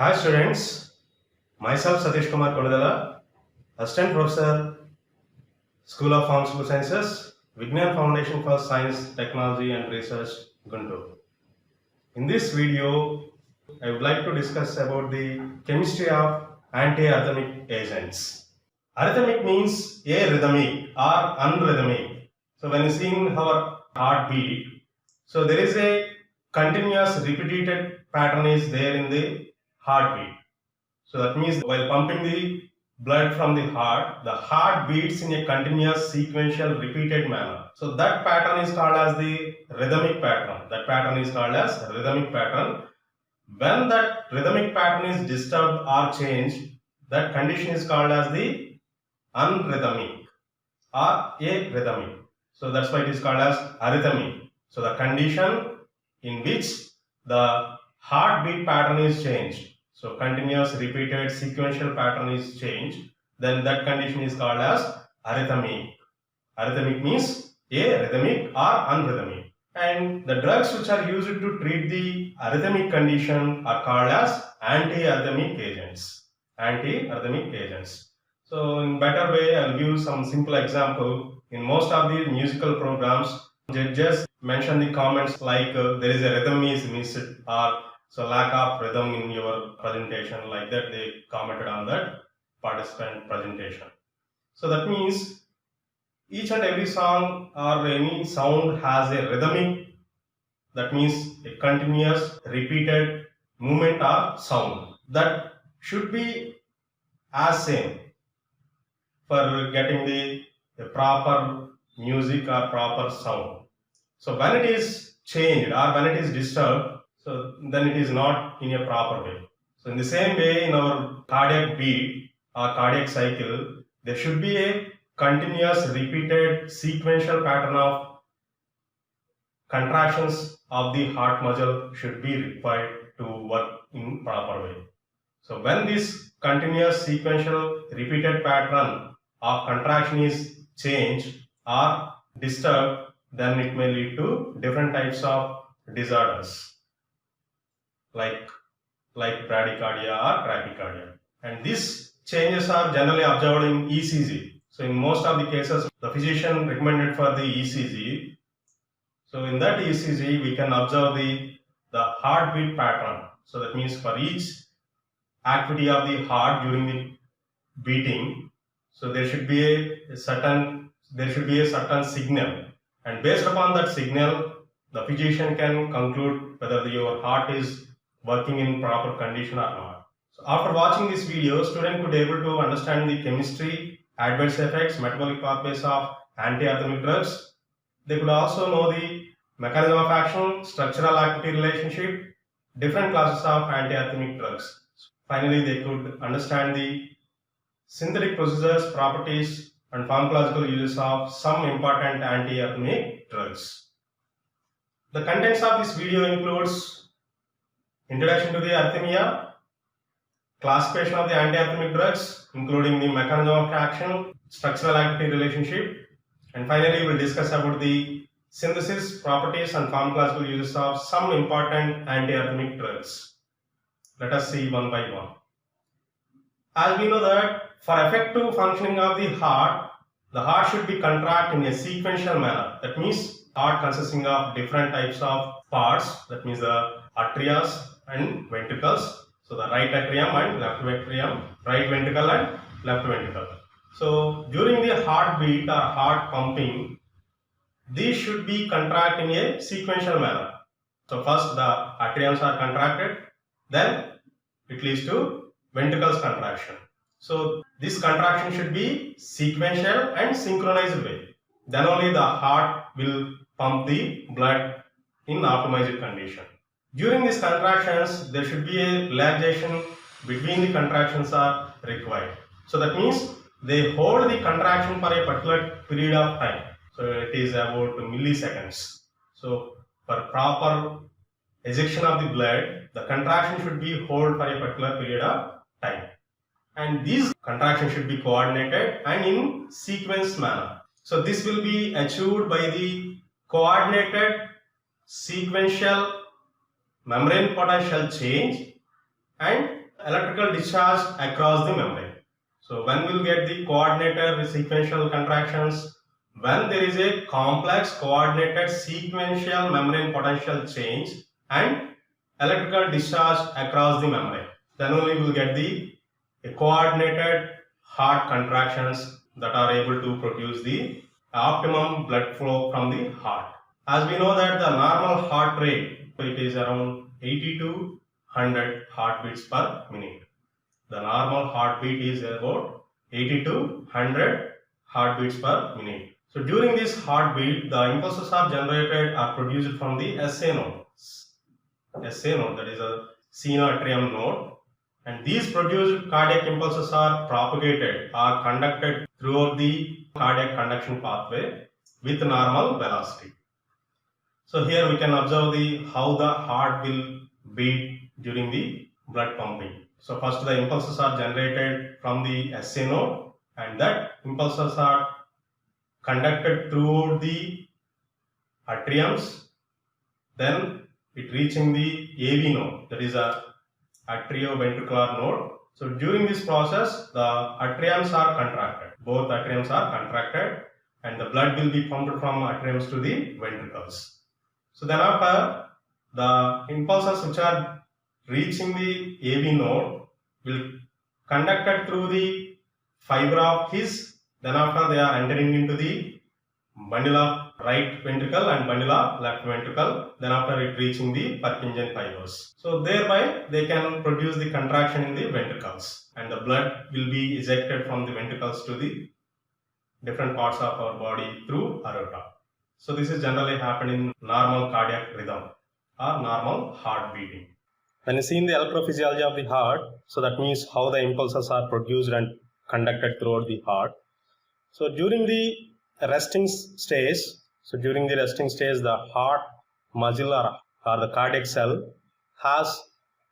Hi students, myself Satish Kumar Kodadala, Assistant Professor, School of Pharmaceutical Sciences, Vignan Foundation for Science, Technology and Research, Guntur. In this video, I would like to discuss about the chemistry of antiarrhythmic agents. Arrhythmic means arrhythmic or unrhythmic. So when you see in our heartbeat, so there is a continuous repeated pattern is there in the heartbeat. So that means while pumping the blood from the heart beats in a continuous sequential repeated manner. So that pattern is called as the rhythmic pattern. That pattern is called as rhythmic pattern. When that rhythmic pattern is disturbed or changed, that condition is called as the unrhythmic or arrhythmic. So that's why it is called as arrhythmic. So the condition in which the heartbeat pattern is changed. So continuous repeated sequential pattern is changed, then that condition is called as arrhythmic. Arrhythmic means arrhythmic or unrhythmic. And the drugs which are used to treat the arrhythmic condition are called as antiarrhythmic agents. Antiarrhythmic agents. So in better way, I'll give some simple example. In most of the musical programs, judges mention the comments like there is a rhythm is missed or so lack of rhythm in your presentation, like that they commented on that participant presentation. So that means each and every song or any sound has a rhythmic, that means a continuous repeated movement or sound that should be as same for getting the proper music or proper sound. So when it is changed or when it is disturbed, so then it is not in a proper way. So in the same way, in our cardiac beat or cardiac cycle, there should be a continuous repeated sequential pattern of contractions of the heart muscle should be required to work in proper way. So when this continuous sequential repeated pattern of contraction is changed or disturbed, then it may lead to different types of disorders like bradycardia or tachycardia. And these changes are generally observed in ECG. So in most of the cases, the physician recommended for the ECG. So in that ECG, we can observe the heartbeat pattern. So that means for each activity of the heart during the beating, so there should be a certain signal, and based upon that signal, the physician can conclude whether your heart is working in proper condition or not. So after watching this video, student could able to understand the chemistry, adverse effects, metabolic pathways of antiarrhythmic drugs. They could also know the mechanism of action, structural activity relationship, different classes of antiarrhythmic drugs. Finally, they could understand the synthetic procedures, properties, and pharmacological uses of some important antiarrhythmic drugs. The contents of this video includes introduction to the arrhythmia, classification of the antiarrhythmic drugs, including the mechanism of action, structural activity relationship, and finally we'll discuss about the synthesis, properties, and pharmacological uses of some important antiarrhythmic drugs. Let us see one by one. As we know that for effective functioning of the heart should be contract in a sequential manner. That means heart consisting of different types of parts. That means the arteries and ventricles. So the right atrium and left atrium, right ventricle and left ventricle. So during the heartbeat or heart pumping, these should be contract in a sequential manner. So first the atriums are contracted, then it leads to ventricles contraction. So this contraction should be sequential and synchronized way. Then only the heart will pump the blood in optimized condition. During these contractions, there should be a relaxation between the contractions are required. So that means they hold the contraction for a particular period of time. So it is about milliseconds. So for proper ejection of the blood, the contraction should be held for a particular period of time. And these contractions should be coordinated and in sequence manner. So this will be achieved by the coordinated sequential membrane potential change and electrical discharge across the membrane. So when we will get the coordinated sequential contractions, when there is a complex coordinated sequential membrane potential change and electrical discharge across the membrane, then only we will get the coordinated heart contractions that are able to produce the optimum blood flow from the heart. As we know that the normal heart rate, it is around 80 to 100 heartbeats per minute. The normal heartbeat is about 80 to 100 heartbeats per minute. So during this heartbeat, the impulses are generated or produced from the SA node. SA node, that is a sinoatrium node. And these produced cardiac impulses are propagated or conducted throughout the cardiac conduction pathway with normal velocity. So here we can observe how the heart will beat during the blood pumping. So first the impulses are generated from the SA node, and that impulses are conducted through the atriums, then it reaching the AV node, that is a atrioventricular node. So during this process, the atriums are contracted. Both atriums are contracted, and the blood will be pumped from atriums to the ventricles. So then after, the impulses which are reaching the AV node will conducted through the fiber of His. Then after, they are entering into the bundle of right ventricle and bundle of left ventricle. Then after, it reaching the Purkinje fibers. So thereby they can produce the contraction in the ventricles, and the blood will be ejected from the ventricles to the different parts of our body through aorta. So this is generally happening in normal cardiac rhythm or normal heart beating. When you see in the electrophysiology of the heart, so that means how the impulses are produced and conducted throughout the heart. So during the resting stage, the heart muscle or the cardiac cell has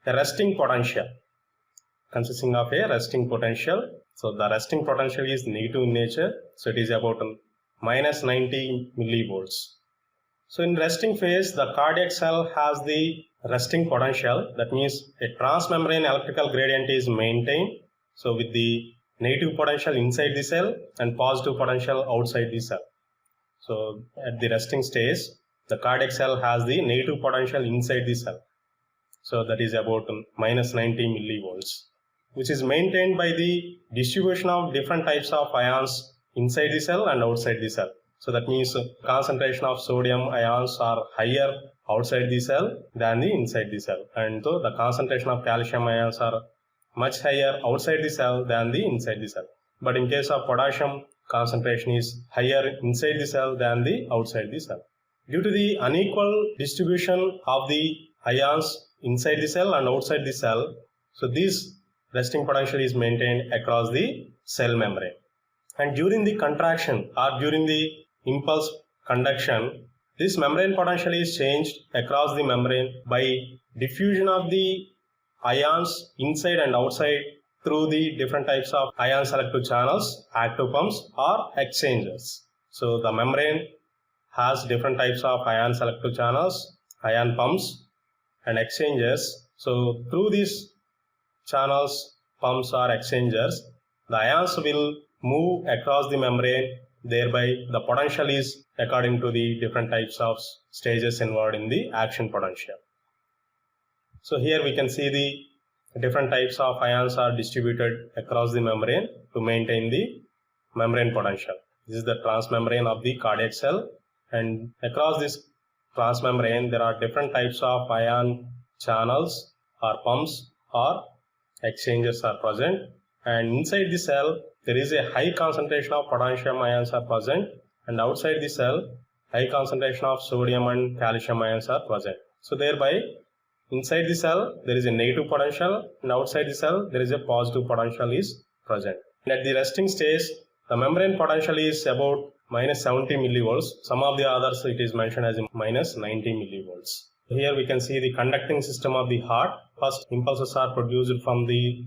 a resting potential consisting of a resting potential. So the resting potential is negative in nature. So it is about minus 90 millivolts. So in resting phase, the cardiac cell has the resting potential. That means a transmembrane electrical gradient is maintained. So with the negative potential inside the cell and positive potential outside the cell. So at the resting stage, the cardiac cell has the negative potential inside the cell. So that is about minus 90 millivolts, which is maintained by the distribution of different types of ions inside the cell and outside the cell. So that means concentration of sodium ions are higher outside the cell than the inside the cell, and so the concentration of calcium ions are much higher outside the cell than the inside the cell. But in case of potassium, concentration is higher inside the cell than the outside the cell. Due to the unequal distribution of the ions inside the cell and outside the cell, so this resting potential is maintained across the cell membrane. And during the contraction or during the impulse conduction, this membrane potential is changed across the membrane by diffusion of the ions inside and outside through the different types of ion selective channels, active pumps or exchangers. So the membrane has different types of ion selective channels, ion pumps and exchangers. So through these channels, pumps or exchangers, the ions will move across the membrane. Thereby the potential is according to the different types of stages involved in the action potential. So here we can see the different types of ions are distributed across the membrane to maintain the membrane potential. This is the transmembrane of the cardiac cell, and across this transmembrane there are different types of ion channels or pumps or exchangers are present, and inside the cell there is a high concentration of potassium ions are present, and outside the cell high concentration of sodium and calcium ions are present. So thereby inside the cell there is a negative potential, and outside the cell there is a positive potential is present. And at the resting stage, the membrane potential is about minus 70 millivolts. Some of the others it is mentioned as minus 90 millivolts. Here we can see the conducting system of the heart. First impulses are produced from the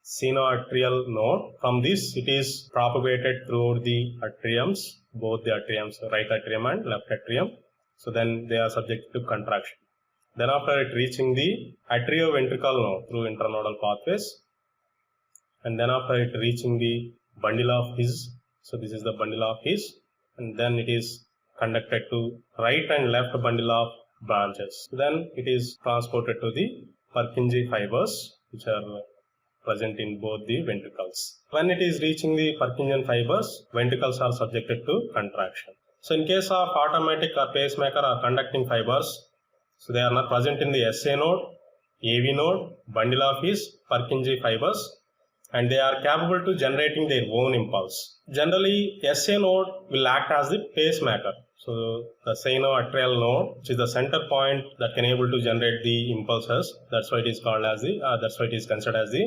sinoatrial node. From this it is propagated throughout the atriums, both the atriums, right atrium and left atrium. So then they are subject to contraction. Then after it reaching the atrioventricular node through intranodal pathways, and then after it reaching the bundle of His, so this is the bundle of His, and then it is conducted to right and left bundle of branches. Then it is transported to the Purkinje fibers, which are present in both the ventricles. When it is reaching the Purkinje fibers, ventricles are subjected to contraction. So in case of automatic or pacemaker or conducting fibers, so they are not present in the SA node, AV node, bundle of His, Purkinje fibers, and they are capable to generating their own impulse. Generally, SA node will act as the pacemaker. So the sinoatrial node, which is the center point that can able to generate the impulses, that's why it is called as the, that's why it is considered as the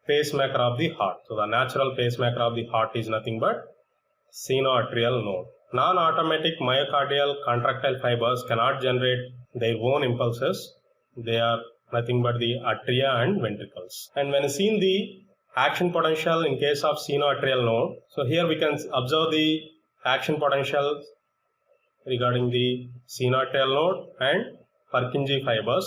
pacemaker of the heart. So the natural pacemaker of the heart is nothing but sinoatrial node. Non-automatic myocardial contractile fibers cannot generate their own impulses. They are nothing but the atria and ventricles. And when seen the action potential in case of sinoatrial node, so here we can observe the action potential regarding the sinoatrial node and Purkinje fibers.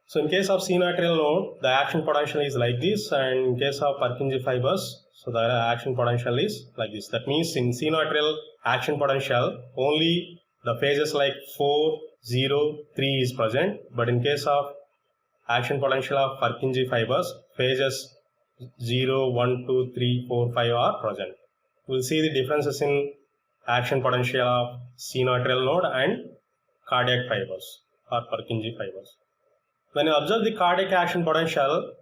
So in case of sinoatrial node, the action potential is like this, and in case of Purkinje fibers, so the action potential is like this. That means in sinoatrial action potential, only the phases like 4, 0, 3 is present, but in case of action potential of Purkinje fibers, phases 0, 1, 2, 3, 4, 5 are present. We will see the differences in action potential of sinoatrial node and cardiac fibers or Purkinje fibers. When you observe the cardiac action potential,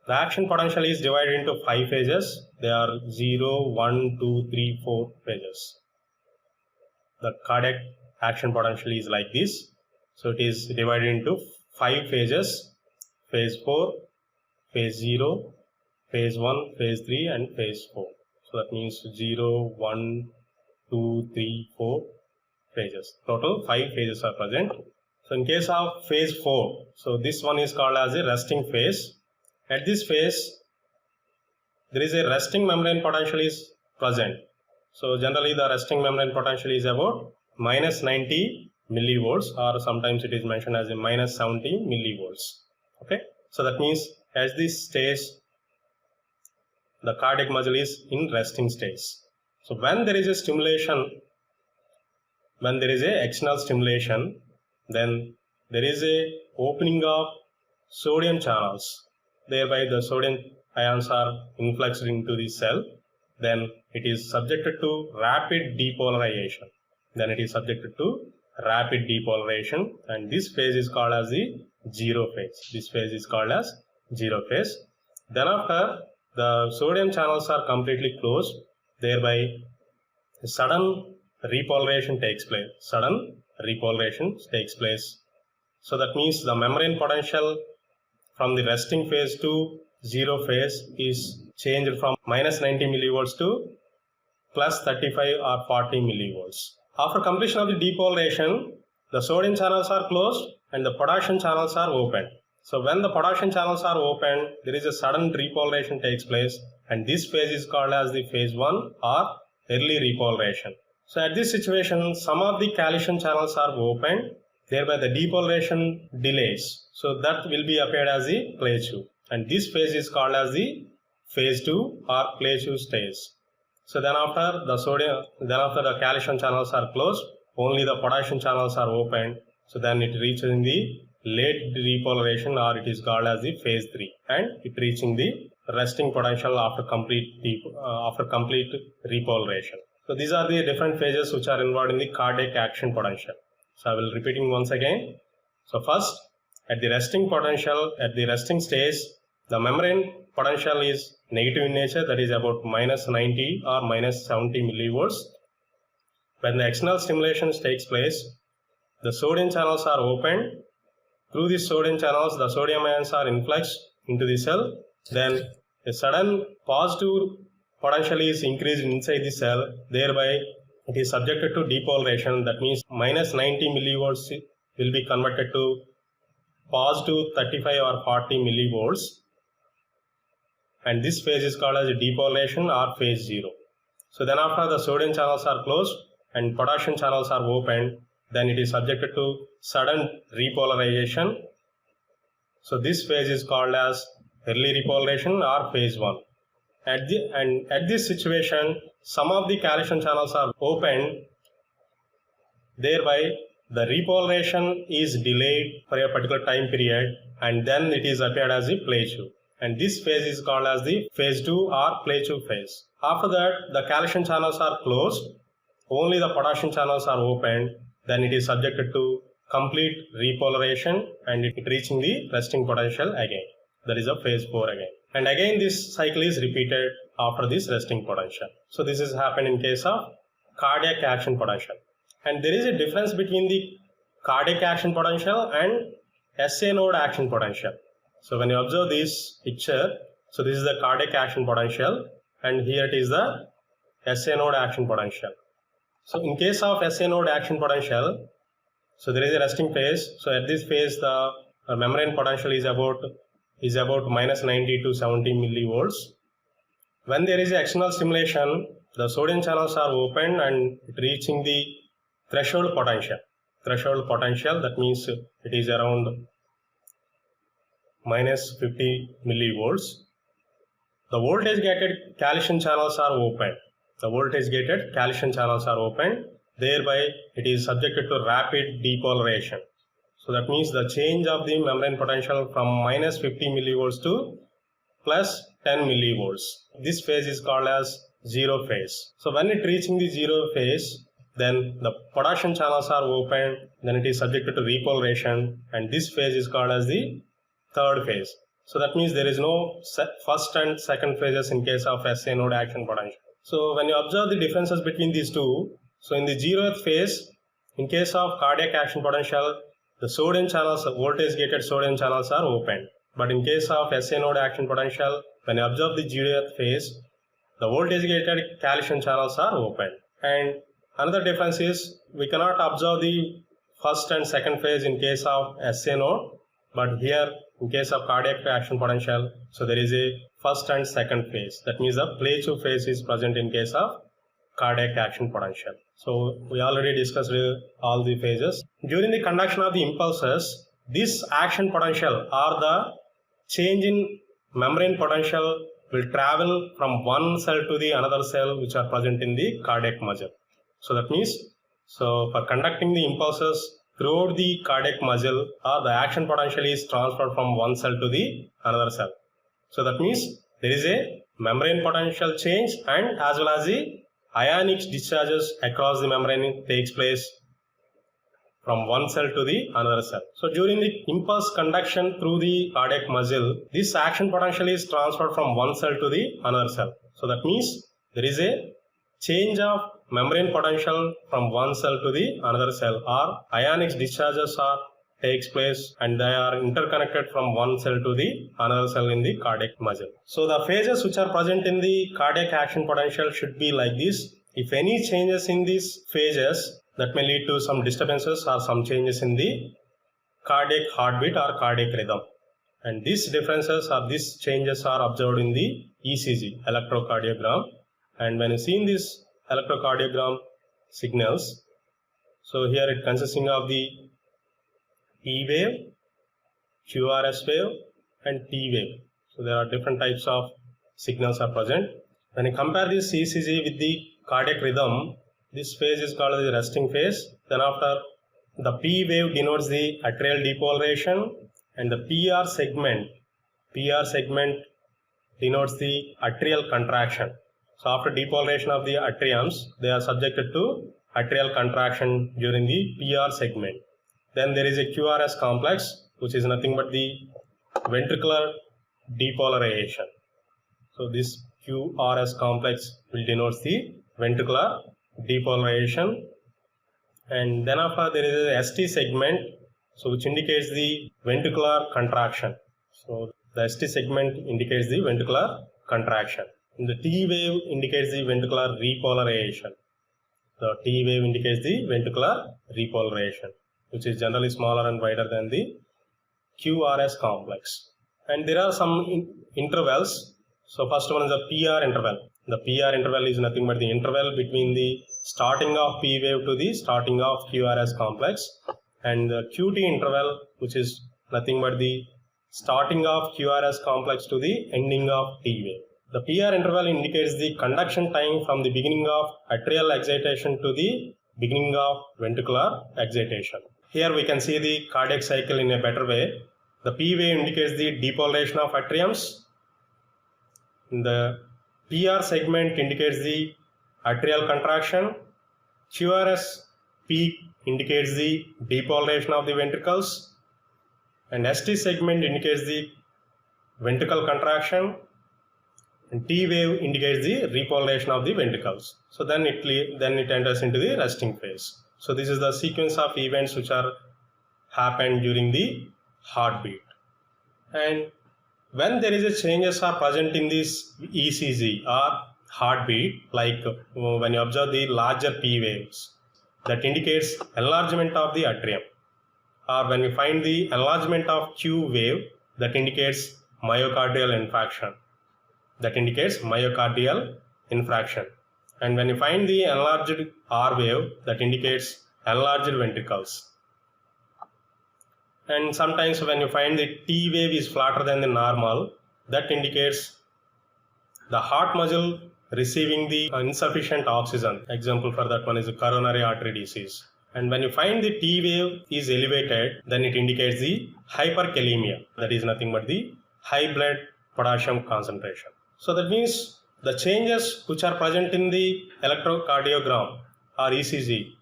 the action potential is divided into 5 phases. They are 0, 1, 2, 3, 4 phases. The cardiac action potential is like this. So it is divided into 5 phases: phase 4, phase 0, phase 1, phase 3 and phase 4. So that means 0, 1, 2, 3, 4 phases. Total 5 phases are present. So in case of phase 4, so this one is called as a resting phase. At this phase, there is a resting membrane potential is present. So generally the resting membrane potential is about minus 90 millivolts, or sometimes it is mentioned as a minus 70 millivolts. Okay. So that means as this stage, the cardiac muscle is in resting stage. So when there is a stimulation, when there is a external stimulation, then there is a opening of sodium channels. Thereby the sodium ions are influxed into the cell. Then it is subjected to rapid depolarization. And this phase is called as the zero phase. Then after the sodium channels are completely closed, thereby sudden repolarization takes place. So that means the membrane potential from the resting phase to zero phase is changed from minus 90 millivolts to plus 35 or 40 millivolts. After completion of the depolarization, the sodium channels are closed and the potassium channels are opened. So when the potassium channels are opened, there is a sudden repolarization takes place, and this phase is called as the phase 1 or early repolarization. So at this situation, some of the calcium channels are opened, thereby the depolarization delays. So that will be appeared as the plateau, and this phase is called as the phase 2 or plateau stage. So then after the calcium channels are closed, only the potassium channels are opened. So then it reaches in the late repolarization, or it is called as the phase 3, and it reaching the resting potential after complete repolarization. So these are the different phases which are involved in the cardiac action potential. So I will repeating once again. So first, at the resting stage, the membrane potential is negative in nature, that is about minus 90 or minus 70 millivolts. When the external stimulation takes place, the sodium channels are opened. Through these sodium channels, the sodium ions are influxed into the cell. Then a sudden positive potential is increased inside the cell. Thereby, it is subjected to depolarization. That means minus 90 millivolts will be converted to positive 35 or 40 millivolts. And this phase is called as depolarization or phase 0. So then after the sodium channels are closed and potassium channels are opened, then it is subjected to sudden repolarization. So this phase is called as early repolarization or phase 1. At this situation, some of the calcium channels are opened, thereby the repolarization is delayed for a particular time period, and then it is appeared as the plateau. And this phase is called as the phase 2 or plateau phase. After that, the calcium channels are closed, only the potassium channels are opened, then it is subjected to complete repolarization and it reaching the resting potential again. That is a phase 4 again. And again this cycle is repeated after this resting potential. So this is happened in case of cardiac action potential. And there is a difference between the cardiac action potential and SA node action potential. So when you observe this picture, so this is the cardiac action potential and here it is the SA node action potential. So in case of SA node action potential, so there is a resting phase. So at this phase the membrane potential is about minus 90 to 70 millivolts. When there is external stimulation, the sodium channels are opened and reaching the threshold potential. Threshold potential, that means it is around minus 50 millivolts. The voltage gated calcium channels are open. The voltage gated calcium channels are open. Thereby, it is subjected to rapid depolarization. So that means the change of the membrane potential from minus 50 millivolts to plus 10 millivolts. This phase is called as zero phase. So when it reaching the zero phase, then the potassium channels are open, then it is subjected to repolarization, and this phase is called as the third phase. So that means there is no first and second phases in case of SA node action potential. So when you observe the differences between these two, so in the zeroth phase, in case of cardiac action potential, the sodium channels, voltage gated sodium channels are open. But in case of SA node action potential, when you observe the zeroth phase, the voltage gated calcium channels are open. And another difference is we cannot observe the first and second phase in case of SA node, but here in case of cardiac action potential, so there is a first and second phase. That means the plateau phase is present in case of cardiac action potential. So we already discussed all the phases. During the conduction of the impulses, this action potential or the change in membrane potential will travel from one cell to the another cell which are present in the cardiac muscle. So that means, so for conducting the impulses throughout the cardiac muscle, or the action potential is transferred from one cell to the another cell. So that means there is a membrane potential change and as well as the ionic discharges across the membrane takes place from one cell to the another cell. So during the impulse conduction through the cardiac muscle, this action potential is transferred from one cell to the another cell. So that means there is a change of membrane potential from one cell to the another cell, or ionic discharges takes place and they are interconnected from one cell to the another cell in the cardiac muscle. So the phases which are present in the cardiac action potential should be like this. If any changes in these phases, that may lead to some disturbances or some changes in the cardiac heartbeat or cardiac rhythm. And these differences or these changes are observed in the ECG, electrocardiogram. And when you see in this electrocardiogram signals, so here it consisting of the E wave, QRS wave and T wave. So there are different types of signals are present. When you compare this ECG with the cardiac rhythm, this phase is called the resting phase. Then after, the P wave denotes the atrial depolarization and the PR segment denotes the atrial contraction. So after depolarization of the atriums, they are subjected to atrial contraction during the PR segment. Then there is a QRS complex, which is nothing but the ventricular depolarization. So this QRS complex will denote the ventricular depolarization. And then after, there is a ST segment, so which indicates the ventricular contraction. So the ST segment indicates the ventricular contraction. And the T wave indicates the ventricular repolarization. The T wave indicates the ventricular repolarization, which is generally smaller and wider than the QRS complex. And there are some intervals. So first one is the PR interval. The PR interval is nothing but the interval between the starting of P wave to the starting of QRS complex, and the QT interval, which is nothing but the starting of QRS complex to the ending of T wave. The PR interval indicates the conduction time from the beginning of atrial excitation to the beginning of ventricular excitation. Here we can see the cardiac cycle in a better way. The P wave indicates the depolarization of atriums. The PR segment indicates the atrial contraction. QRS peak indicates the depolarization of the ventricles, and ST segment indicates the ventricle contraction, and T wave indicates the repolarization of the ventricles. So then it enters into the resting phase. So this is the sequence of events which are happened during the heartbeat. And when there is a changes are present in this ECG or heartbeat, like when you observe the larger P waves, that indicates enlargement of the atrium, or when we find the enlargement of Q wave, that indicates myocardial infarction. And when you find the enlarged R wave, that indicates enlarged ventricles. And sometimes when you find the T wave is flatter than the normal, that indicates the heart muscle receiving the insufficient oxygen. Example for that one is coronary artery disease. And when you find the T wave is elevated, then it indicates the hyperkalemia. That is nothing but the high blood potassium concentration. So that means the changes which are present in the electrocardiogram or ECG,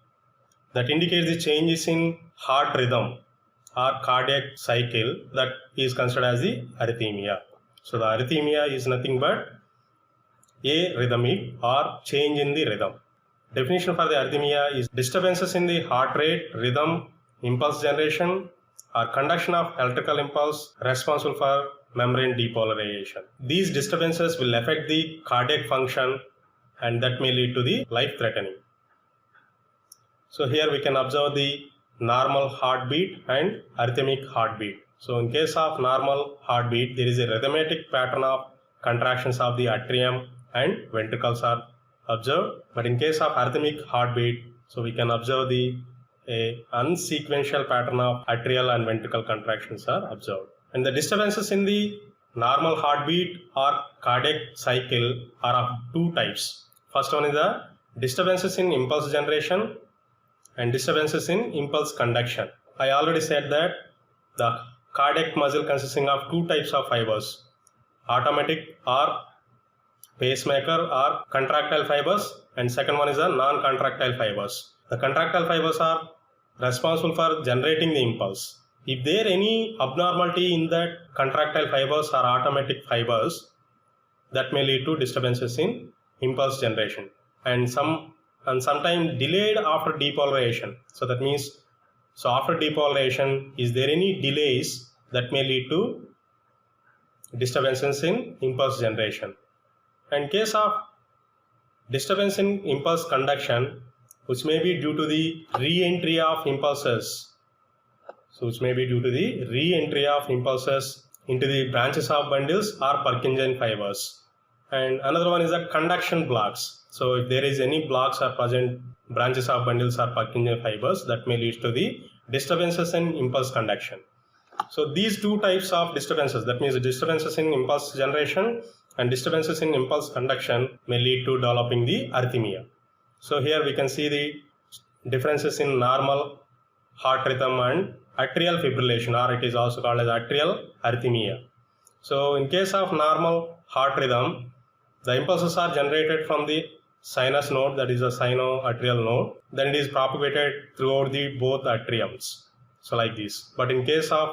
that indicates the changes in heart rhythm or cardiac cycle, that is considered as the arrhythmia. So the arrhythmia is nothing but arrhythmic or change in the rhythm. Definition for the arrhythmia is disturbances in the heart rate, rhythm, impulse generation, or conduction of electrical impulse responsible for membrane depolarization. These disturbances will affect the cardiac function, and that may lead to the life-threatening. So here we can observe the normal heartbeat and arrhythmic heartbeat. So in case of normal heartbeat, there is a rhythmic pattern of contractions of the atrium and ventricles are observed. But in case of arrhythmic heartbeat, so we can observe the unsequential pattern of atrial and ventricle contractions are observed. And the disturbances in the normal heartbeat or cardiac cycle are of two types. First one is the disturbances in impulse generation and disturbances in impulse conduction. I already said that the cardiac muscle consisting of two types of fibers, automatic or pacemaker or contractile fibers, and second one is the non-contractile fibers. The contractile fibers are responsible for generating the impulse. If there any abnormality in that contractile fibers or automatic fibers, that may lead to disturbances in impulse generation, and sometimes delayed after depolarization. So that means, so after depolarization, is there any delays that may lead to disturbances in impulse generation. In case of disturbance in impulse conduction, which may be due to the re-entry of impulses, into the branches of bundles or Purkinje fibers. And another one is the conduction blocks. So if there is any blocks are present, branches of bundles or Purkinje fibers, that may lead to the disturbances in impulse conduction. So these two types of disturbances, that means the disturbances in impulse generation and disturbances in impulse conduction, may lead to developing the arrhythmia. So here we can see the differences in normal heart rhythm and atrial fibrillation, or it is also called as atrial arrhythmia. So in case of normal heart rhythm, the impulses are generated from the sinus node, that is the sinoatrial node, then it is propagated throughout the both atriums. So like this. But in case of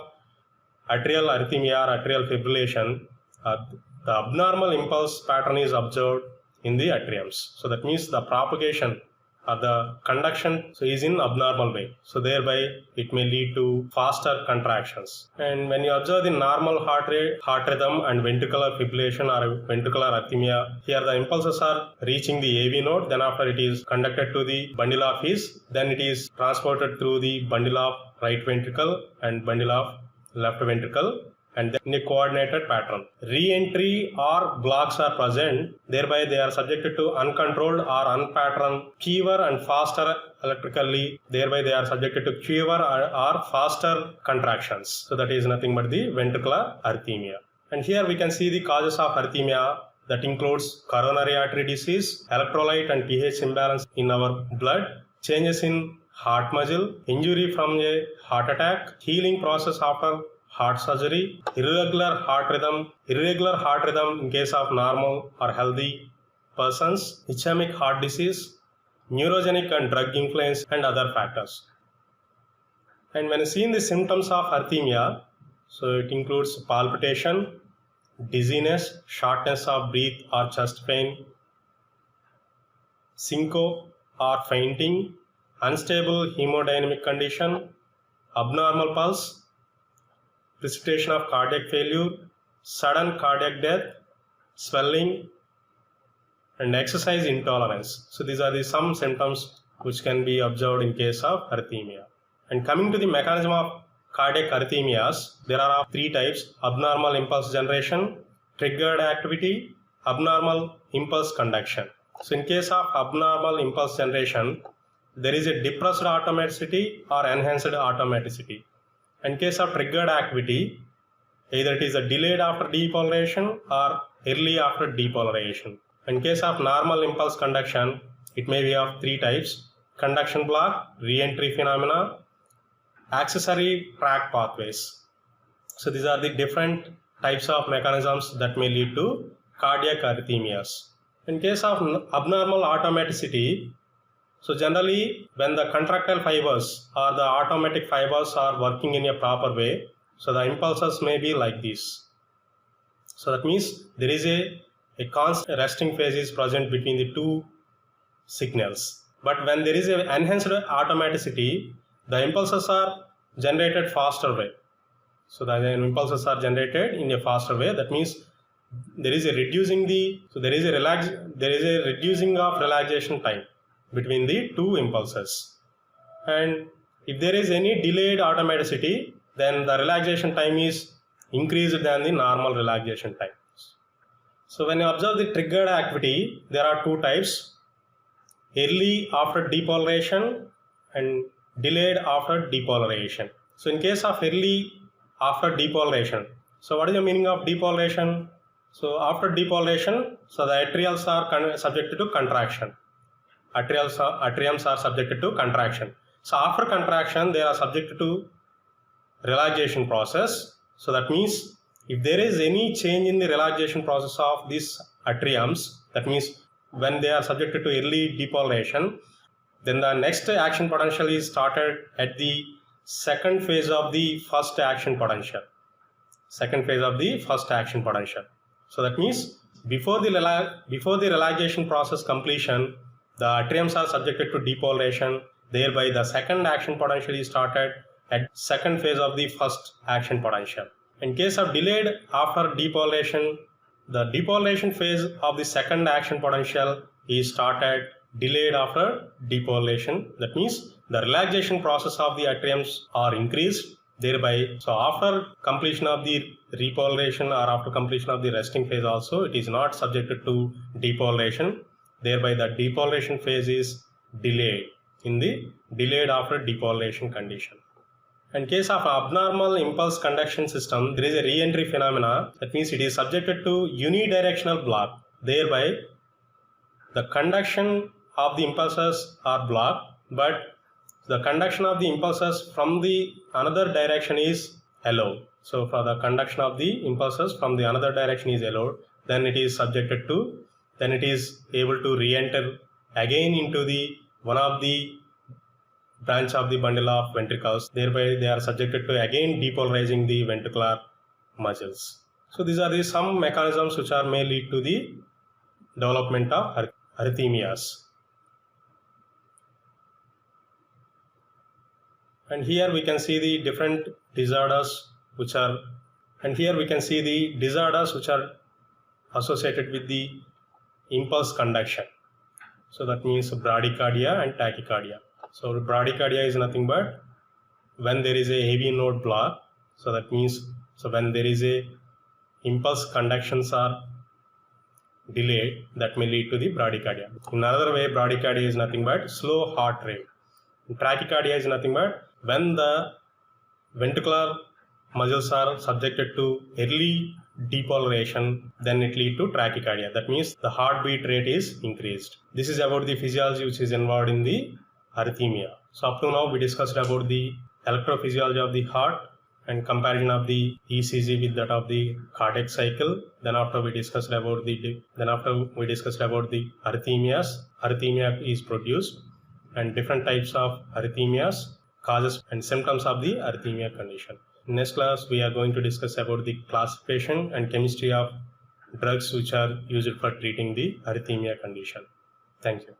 atrial arrhythmia or atrial fibrillation, the abnormal impulse pattern is observed in the atriums. So that means the propagation or the conduction is in abnormal way. So thereby it may lead to faster contractions. And when you observe the normal heart rate, heart rhythm and ventricular fibrillation or ventricular arrhythmia, here the impulses are reaching the AV node, then after it is conducted to the bundle of his, then it is transported through the bundle of right ventricle and bundle of left ventricle, and then in a coordinated pattern. Re-entry or blocks are present, thereby they are subjected to uncontrolled or unpatterned fever and faster electrically, thereby they are subjected to fever or faster contractions. So that is nothing but the ventricular arrhythmia. And here we can see the causes of arrhythmia, that includes coronary artery disease, electrolyte and pH imbalance in our blood, changes in heart muscle, injury from a heart attack, healing process after heart surgery, irregular heart rhythm in case of normal or healthy persons, ischemic heart disease, neurogenic and drug influence, and other factors. And when seen the symptoms of arrhythmia, so it includes palpitation, dizziness, shortness of breath or chest pain, syncope or fainting, unstable hemodynamic condition, abnormal pulse, precipitation of cardiac failure, sudden cardiac death, swelling, and exercise intolerance. So these are the some symptoms which can be observed in case of arrhythmia. And coming to the mechanism of cardiac arrhythmias, there are three types: abnormal impulse generation, triggered activity, abnormal impulse conduction. So in case of abnormal impulse generation, there is a depressed automaticity or enhanced automaticity. In case of triggered activity, either it is a delayed after depolarization or early after depolarization. In case of normal impulse conduction, it may be of three types: conduction block, re-entry phenomena, accessory tract pathways. So these are the different types of mechanisms that may lead to cardiac arrhythmias. In case of abnormal automaticity, so generally when the contractile fibers or the automatic fibers are working in a proper way, so the impulses may be like this. So that means there is a constant resting phase is present between the two signals. But when there is an enhanced automaticity, the impulses are generated faster way. So the impulses are generated in a faster way. That means there is a reducing of relaxation time between the two impulses. And if there is any delayed automaticity, then the relaxation time is increased than the normal relaxation time. So when you observe the triggered activity, there are two types: early after depolarization and delayed after depolarization. So in case of early after depolarization, so what is the meaning of depolarization? So after depolarization, so the atrials are subjected to contraction. Atriums are subjected to contraction. So after contraction, they are subjected to relaxation process. So that means if there is any change in the relaxation process of these atriums, that means when they are subjected to early depolarization, then the next action potential is started at the second phase of the first action potential. So that means before the relaxation process completion, the atriums are subjected to depolarization. Thereby the second action potential is started at second phase of the first action potential. In case of delayed after depolarization, the depolarization phase of the second action potential is started delayed after depolarization. That means the relaxation process of the atriums are increased. Thereby, so after completion of the repolarization or after completion of the resting phase also, it is not subjected to depolarization. Thereby the depolarization phase is delayed in the delayed after depolarization condition. In case of abnormal impulse conduction system, there is a re-entry phenomena. That means it is subjected to unidirectional block. Thereby the conduction of the impulses are blocked, but the conduction of the impulses from the another direction is allowed. So for the conduction of the impulses from the another direction is allowed, then it is able to re-enter again into the one of the branch of the bundle of ventricles. Thereby they are subjected to again depolarizing the ventricular muscles. So these are the some mechanisms which may lead to the development of arrhythmias. And here we can see the different disorders which are associated with the impulse conduction. So that means bradycardia and tachycardia. So bradycardia is nothing but when there is a heavy node block. So that means So when there is a impulse conductions are delayed, that may lead to the bradycardia. In another way, bradycardia is nothing but slow heart rate. Tachycardia is nothing but when the ventricular muscles are subjected to early depolarization, then it leads to tachycardia. That means the heartbeat rate is increased. This is about the physiology which is involved in the arrhythmia. So up to now we discussed about the electrophysiology of the heart and comparison of the ECG with that of the cardiac cycle. Then after we discussed about the arrhythmias. Arrhythmia is produced and different types of arrhythmias, causes and symptoms of the arrhythmia condition. In next class, we are going to discuss about the classification and chemistry of drugs which are used for treating the arrhythmia condition. Thank you.